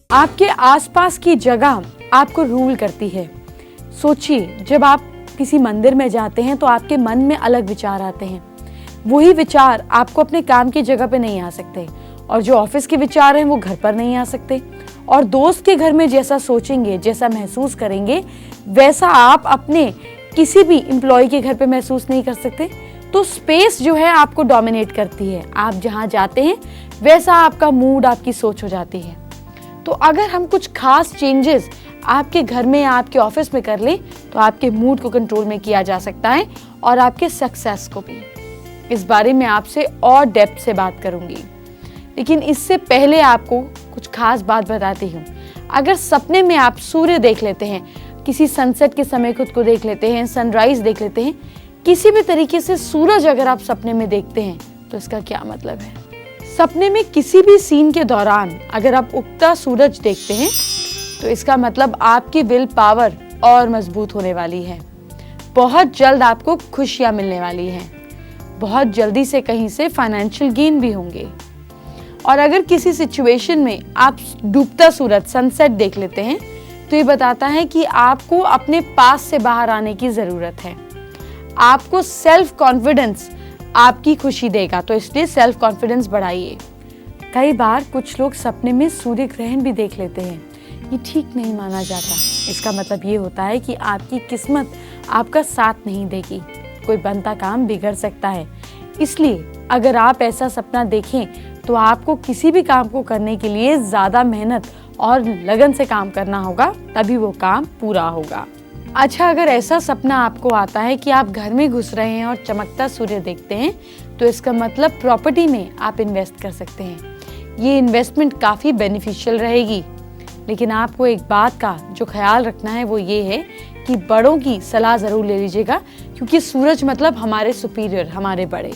आपके आसपास की जगह आपको रूल करती है। सोचिए, जब आप किसी मंदिर में जाते हैं तो आपके मन में अलग विचार आते हैं। वही विचार आपको अपने काम की जगह पे नहीं आ सकते, और जो ऑफिस के विचार हैं वो घर पर नहीं आ सकते। और दोस्त के घर में जैसा सोचेंगे, जैसा महसूस करेंगे, वैसा आप अपने किसी भी एम्प्लॉय के घर पे महसूस नहीं कर सकते। तो स्पेस जो है आपको डोमिनेट करती है। आप जहाँ जाते हैं वैसा आपका मूड, आपकी सोच हो जाती है। तो अगर हम कुछ खास चेंजेस आपके घर में या आपके ऑफिस में कर लें तो आपके मूड को कंट्रोल में किया जा सकता है, और आपके सक्सेस को भी। इस बारे में आपसे और डेप्थ से बात करूंगी, लेकिन इससे पहले आपको कुछ खास बात बताती हूँ। अगर सपने में आप सूर्य देख लेते हैं, किसी सनसेट के समय खुद को देख लेते हैं, सनराइज देख लेते हैं, किसी भी तरीके से सूरज अगर आप सपने में देखते हैं तो इसका क्या मतलब है? सपने में किसी भी सीन के दौरान अगर आप उगता सूरज देखते हैं तो इसका मतलब आपकी विल पावर और मजबूत होने वाली है। बहुत जल्द आपको खुशियां मिलने वाली हैं। बहुत जल्दी से कहीं से फाइनेंशियल गेन भी होंगे। और अगर किसी सिचुएशन में आप डूबता सूरज सनसेट देख लेते हैं तो ये बताता है कि आपको अपने पास से बाहर आने की जरूरत है। आपको सेल्फ कॉन्फिडेंस आपकी खुशी देगा, तो इसलिए सेल्फ कॉन्फिडेंस बढ़ाइए। कई बार कुछ लोग सपने में सूर्य ग्रहण भी देख लेते हैं। ये ठीक नहीं माना जाता। इसका मतलब ये होता है कि आपकी किस्मत आपका साथ नहीं देगी, कोई बनता काम बिगड़ सकता है। इसलिए अगर आप ऐसा सपना देखें तो आपको किसी भी काम को करने के लिए ज्यादा मेहनत और लगन से काम करना होगा, तभी वो काम पूरा होगा। अच्छा, अगर ऐसा सपना आपको आता है कि आप घर में घुस रहे हैं और चमकता सूर्य देखते हैं तो इसका मतलब प्रॉपर्टी में आप इन्वेस्ट कर सकते हैं। ये इन्वेस्टमेंट काफ़ी बेनिफिशियल रहेगी, लेकिन आपको एक बात का जो ख्याल रखना है वो ये है कि बड़ों की सलाह ज़रूर ले लीजिएगा, क्योंकि सूरज मतलब हमारे सुपीरियर, हमारे बड़े।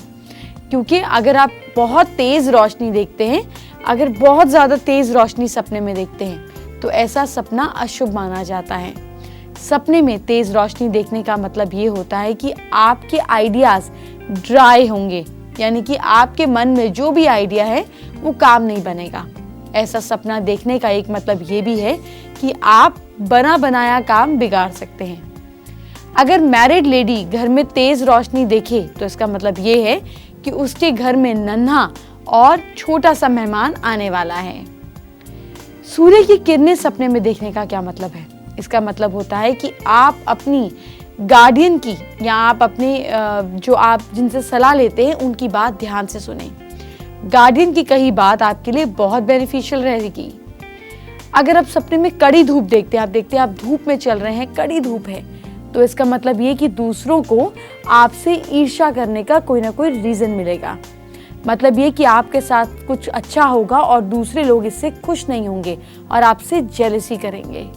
क्योंकि अगर आप बहुत तेज़ रोशनी देखते हैं, अगर बहुत ज़्यादा तेज़ रोशनी सपने में देखते हैं तो ऐसा सपना अशुभ माना जाता है। सपने में तेज रोशनी देखने का मतलब ये होता है कि आपके आइडियाज ड्राई होंगे, यानी कि आपके मन में जो भी आइडिया है वो काम नहीं बनेगा। ऐसा सपना देखने का एक मतलब ये भी है कि आप बना बनाया काम बिगाड़ सकते हैं। अगर मैरिड लेडी घर में तेज रोशनी देखे तो इसका मतलब ये है कि उसके घर में नन्हा और छोटा सा मेहमान आने वाला है। सूर्य की किरणें सपने में देखने का क्या मतलब है? इसका मतलब होता है कि आप अपनी गार्डियन की या आप अपने जो आप जिनसे सलाह लेते हैं उनकी बात ध्यान से सुनें। गार्डियन की कही बात आपके लिए बहुत बेनिफिशियल रहेगी। अगर आप सपने में कड़ी धूप देखते हैं, आप धूप में चल रहे हैं, कड़ी धूप है, तो इसका मतलब ये कि दूसरों को आपसे ईर्ष्या करने का कोई ना कोई रीजन मिलेगा। मतलब ये कि आपके साथ कुछ अच्छा होगा और दूसरे लोग इससे खुश नहीं होंगे और आपसे जेलसी करेंगे।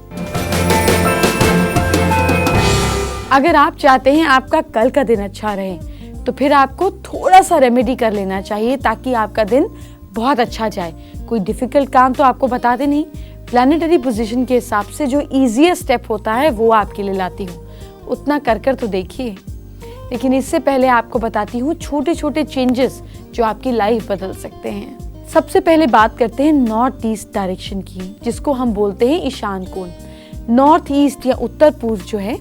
अगर आप चाहते हैं आपका कल का दिन अच्छा रहे तो फिर आपको थोड़ा सा रेमेडी कर लेना चाहिए ताकि आपका दिन बहुत अच्छा जाए। कोई डिफिकल्ट काम तो आपको बताते नहीं, प्लानिटरी पोजीशन के हिसाब से जो इजीएस्ट स्टेप होता है वो आपके लिए लाती हूँ। उतना कर तो देखिए। लेकिन इससे पहले आपको बताती हूँ छोटे छोटे चेंजेस जो आपकी लाइफ बदल सकते हैं। सबसे पहले बात करते हैं नॉर्थ ईस्ट डायरेक्शन की, जिसको हम बोलते हैं ईशान कोण। नॉर्थ ईस्ट या उत्तर पूर्व जो है,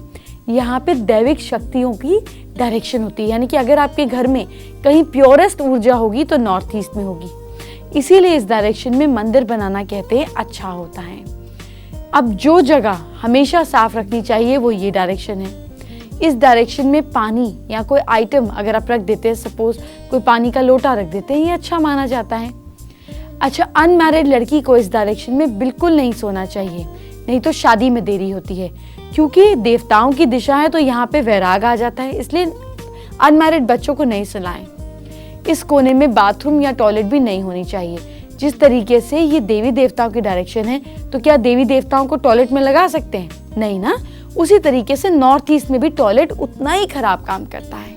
यहाँ पे दैविक शक्तियों की डायरेक्शन होती है। यानी कि अगर आपके घर में कहीं प्योरेस्ट ऊर्जा होगी तो नॉर्थ ईस्ट में होगी। इसीलिए इस डायरेक्शन में मंदिर बनाना कहते हैं अच्छा होता है। अब जो जगह हमेशा साफ रखनी चाहिए वो ये डायरेक्शन है। इस डायरेक्शन में पानी या कोई आइटम अगर आप रख देते हैं, सपोज कोई पानी का लोटा रख देते हैं, ये अच्छा माना जाता है। अच्छा, अनमैरिड लड़की को इस डायरेक्शन में बिल्कुल नहीं सोना चाहिए, नहीं तो शादी में देरी होती है, क्योंकि देवताओं की दिशा है तो यहाँ पे वैराग आ जाता है। इसलिए अनमैरिड बच्चों को नहीं सुलाएं। इस कोने में बाथरूम या टॉयलेट भी नहीं होनी चाहिए। जिस तरीके से ये देवी देवताओं की डायरेक्शन है, तो क्या देवी देवताओं को टॉयलेट में लगा सकते हैं? नहीं ना। उसी तरीके से नॉर्थ ईस्ट में भी टॉयलेट उतना ही खराब काम करता है।